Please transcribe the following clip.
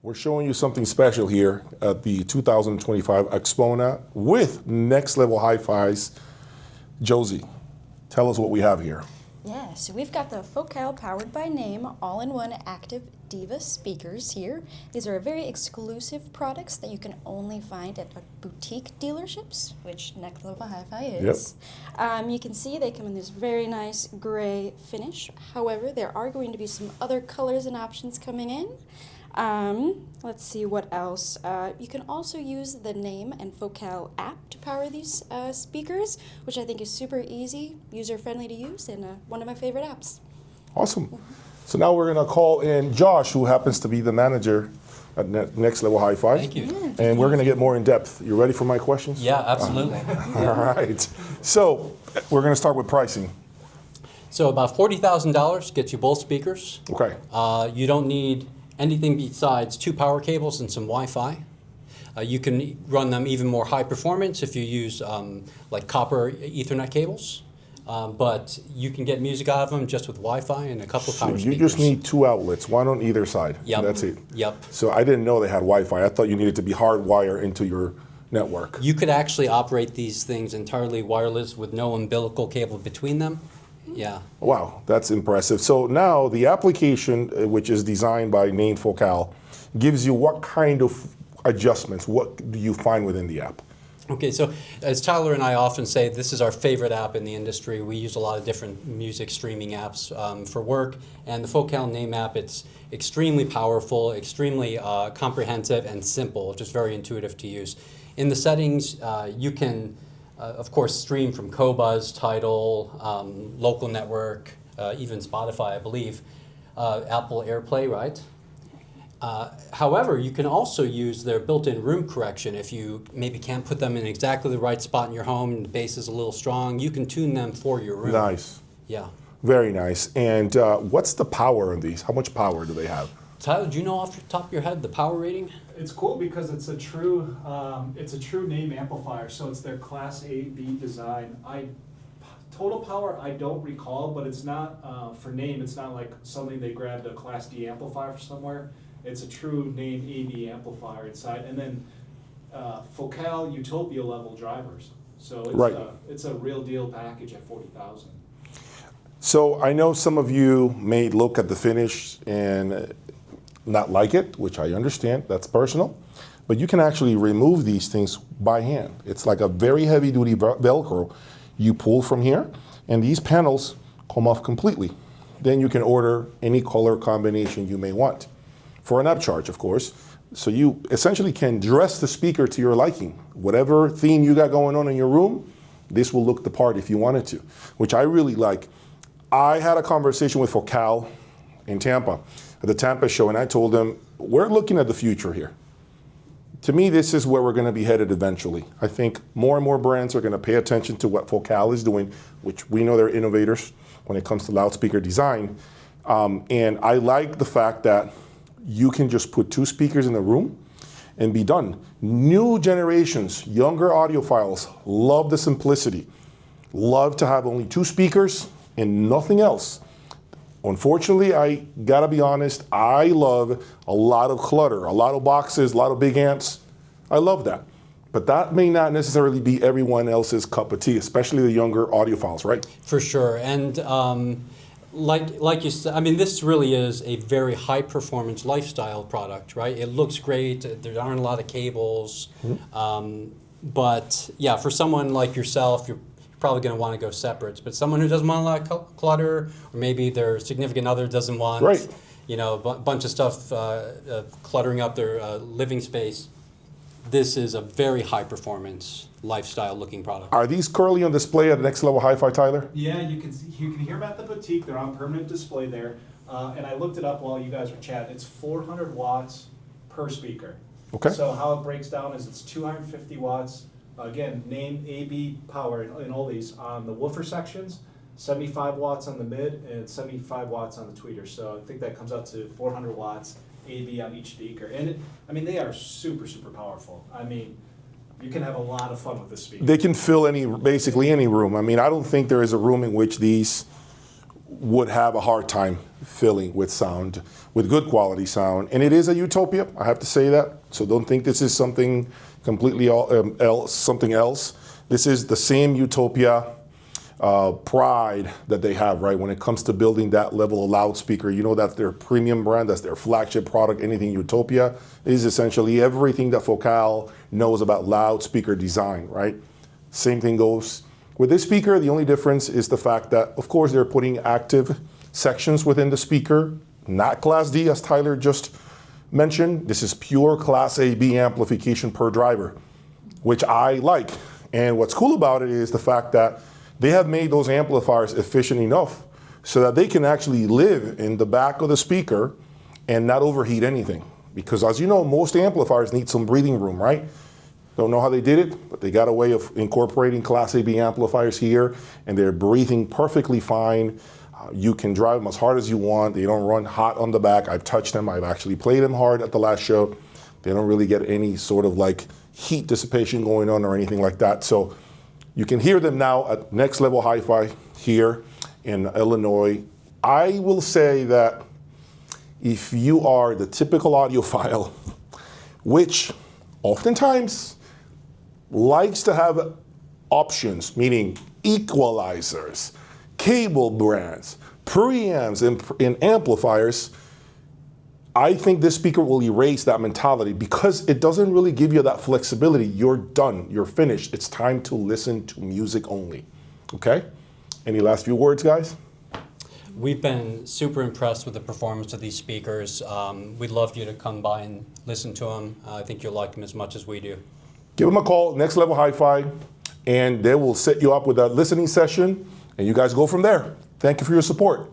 We're showing you something special here at the 2025 Expona with Next Level Hi-Fi's. Josie, tell us what we have here. Yeah, so we've got the Focal powered by name all-in-one active Diva speakers here. These are very exclusive products that you can only find at boutique dealerships, which Next Level Hi-Fi is. Yep. You can see they come in this very nice gray finish. However, there are going to be some other colors and options coming in. Let's see what else. You can also use the Name and Focal app to power these speakers, which I think is super easy, user-friendly to use, and one of my favorite apps. Awesome. So now we're going to call in Josh, who happens to be the manager at Next Level Hi-Fi. Thank you. Yeah. And we're going to get more in depth. You ready for my questions? Yeah, absolutely. All right. So we're going to start with pricing. So about $40,000 gets you both speakers. Okay. You don't need anything besides 2 power cables and some Wi-Fi. You can run them even more high performance if you use like copper Ethernet cables. But you can get music out of them just with Wi-Fi and a couple of power speakers. You just need 2 outlets, one on either side. Yep. That's it. Yep. So I didn't know they had Wi-Fi. I thought you needed to be hardwired into your network. You could actually operate these things entirely wireless with no umbilical cable between them. Yeah. Wow, that's impressive. So now the application, which is designed by Name Focal, gives you what kind of adjustments? What do you find within the app? Okay, so as Tyler and I often say, this is our favorite app in the industry. We use a lot of different music streaming apps for work, and the Focal Name app, it's extremely powerful, extremely comprehensive and simple, just very intuitive to use. In the settings, you can of course, stream from Qobuz, Tidal, local network, even Spotify, I believe, Apple AirPlay, right? However, you can also use their built-in room correction. If you maybe can't put them in exactly the right spot in your home and the bass is a little strong, you can tune them for your room. Nice. Yeah. Very nice. And what's the power on these? How much power do they have? Tyler, do you know off the top of your head the power rating? It's cool because it's a true name amplifier, so it's their Class A/B design. Total power I don't recall, but it's not for name. It's not like something they grabbed a Class D amplifier from somewhere. It's a true name A/B amplifier inside, and then Focal Utopia level drivers. So it's a real deal package at $40,000. So I know some of you may look at the finish and not like it, which I understand, that's personal, but you can actually remove these things by hand. It's like a very heavy duty Velcro. You pull from here and these panels come off completely. Then you can order any color combination you may want for an upcharge, of course. So you essentially can dress the speaker to your liking. Whatever theme you got going on in your room, this will look the part if you wanted to, which I really like. I had a conversation with Focal in Tampa at the Tampa show, and I told them, we're looking at the future here. To me, this is where we're going to be headed eventually. I think more and more brands are going to pay attention to what Focal is doing, which we know they're innovators when it comes to loudspeaker design. And I like the fact that you can just put 2 speakers in the room and be done. New generations, younger audiophiles, love the simplicity, love to have only 2 speakers and nothing else. Unfortunately, I gotta be honest, I love a lot of clutter, a lot of boxes, a lot of big amps. I love that. But that may not necessarily be everyone else's cup of tea, especially the younger audiophiles, right? For sure. And like you said, I mean, this really is a very high performance lifestyle product, right? It looks great. There aren't a lot of cables. Mm-hmm. But yeah, for someone like yourself, you're probably going to want to go separate. But someone who doesn't want a lot of clutter, or maybe their significant other doesn't want, a bunch of stuff cluttering up their living space, this is a very high performance lifestyle looking product. Are these currently on display at Next Level Hi-Fi, Tyler? Yeah, you can hear them at the boutique. They're on permanent display there. And I looked it up while you guys were chatting. It's 400 watts per speaker. Okay. So how it breaks down is it's 250 watts. Again, name A/B power in all these on the woofer sections, 75 watts on the mid, and 75 watts on the tweeter. So I think that comes out to 400 watts A/B on each speaker. And they are super, super powerful. I mean, you can have a lot of fun with this speaker. They can fill basically any room. I mean, I don't think there is a room in which these would have a hard time filling with sound, with good quality sound. And it is a utopia, I have to say that. So don't think this is something completely something else. This is the same utopia pride that they have, right? When it comes to building that level of loudspeaker, you know, that's their premium brand, that's their flagship product. Anything Utopia is essentially everything that Focal knows about loudspeaker design, right? Same thing goes with this speaker. The only difference is the fact that, of course, they're putting active sections within the speaker, not Class D, as Tyler just mentioned. This is pure Class A/B amplification per driver, which I like. And what's cool about it is the fact that they have made those amplifiers efficient enough so that they can actually live in the back of the speaker and not overheat anything. Because as you know, most amplifiers need some breathing room, right? Don't know how they did it, but they got a way of incorporating Class A/B amplifiers here, and they're breathing perfectly fine. You can drive them as hard as you want. They don't run hot on the back. I've touched them. I've actually played them hard at the last show. They don't really get any sort of like heat dissipation going on or anything like that. So you can hear them now at Next Level Hi-Fi here in Illinois. I will say that if you are the typical audiophile, which oftentimes likes to have options, meaning equalizers, cable brands, preamps, and amplifiers, I think this speaker will erase that mentality because it doesn't really give you that flexibility. You're done, you're finished. It's time to listen to music only, okay? Any last few words, guys? We've been super impressed with the performance of these speakers. We'd love you to come by and listen to them. I think you'll like them as much as we do. Give them a call, Next Level Hi-Fi, and they will set you up with a listening session, and you guys go from there. Thank you for your support.